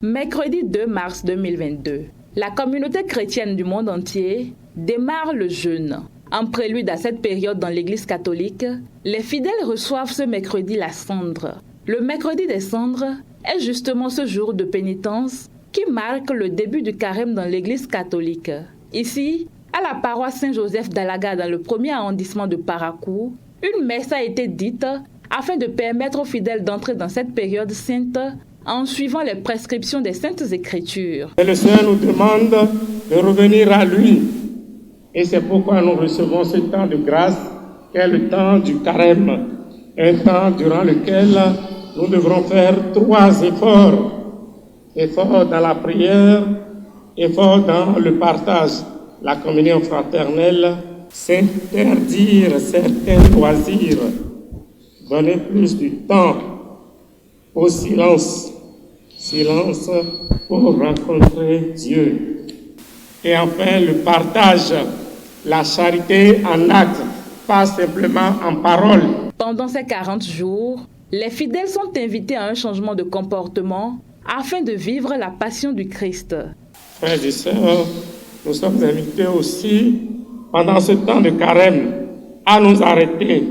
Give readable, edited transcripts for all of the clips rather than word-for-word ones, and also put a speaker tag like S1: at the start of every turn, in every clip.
S1: Mercredi 2 mars 2022, la communauté chrétienne du monde entier démarre le jeûne. En prélude à cette période dans l'Église catholique, les fidèles reçoivent ce mercredi la cendre. Le mercredi des cendres est justement ce jour de pénitence qui marque le début du carême dans l'Église catholique. Ici, à la paroisse Saint-Joseph d'Alaga dans le 1er arrondissement de Parakou, une messe a été dite afin de permettre aux fidèles d'entrer dans cette période sainte en suivant les prescriptions des Saintes Écritures.
S2: Et le Seigneur nous demande de revenir à lui. Et c'est pourquoi nous recevons ce temps de grâce qu'est le temps du carême. Un temps durant lequel nous devrons faire 3 efforts. Effort dans la prière, effort dans le partage, la communion fraternelle, s'interdire certains loisirs, donner plus du temps au silence pour rencontrer Dieu. Et enfin, le partage, la charité en acte, pas simplement en parole.
S1: Pendant ces 40 jours, les fidèles sont invités à un changement de comportement afin de vivre la passion du Christ.
S2: Frères et sœurs, nous sommes invités aussi, pendant ce temps de carême, à nous arrêter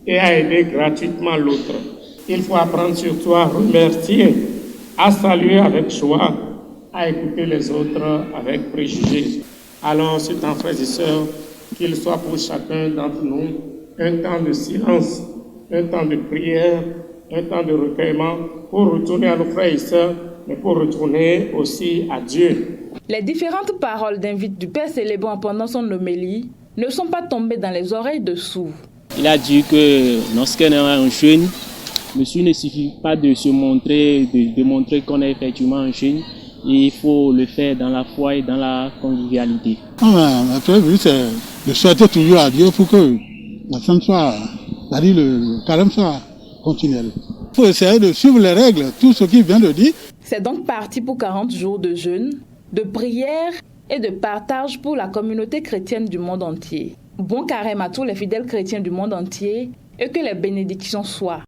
S2: et à aider gratuitement l'autre. Il faut apprendre surtout à remercier, à saluer avec joie, à écouter les autres avec préjugés. Alors, ce temps, frères et sœurs, qu'il soit pour chacun d'entre nous un temps de silence, un temps de prière, un temps de recueillement pour retourner à nos frères et sœurs, mais pour retourner aussi à Dieu.
S1: Les différentes paroles d'invite du Père célébrant pendant son homélie ne sont pas tombées dans les oreilles de sourds.
S3: Il a dit que lorsqu'on est en jeûne, il ne suffit pas de se montrer, de montrer qu'on est effectivement en jeûne. Il faut le faire dans la foi et dans la convivialité.
S4: Notre but, c'est de souhaiter toujours à Dieu pour que la femme soit, c'est-à-dire le carême soit continuel. Il faut essayer de suivre les règles, tout ce qu'il vient de dire.
S1: C'est donc parti pour 40 jours de jeûne, de prière et de partage pour la communauté chrétienne du monde entier. Bon carême à tous les fidèles chrétiens du monde entier et que les bénédictions soient.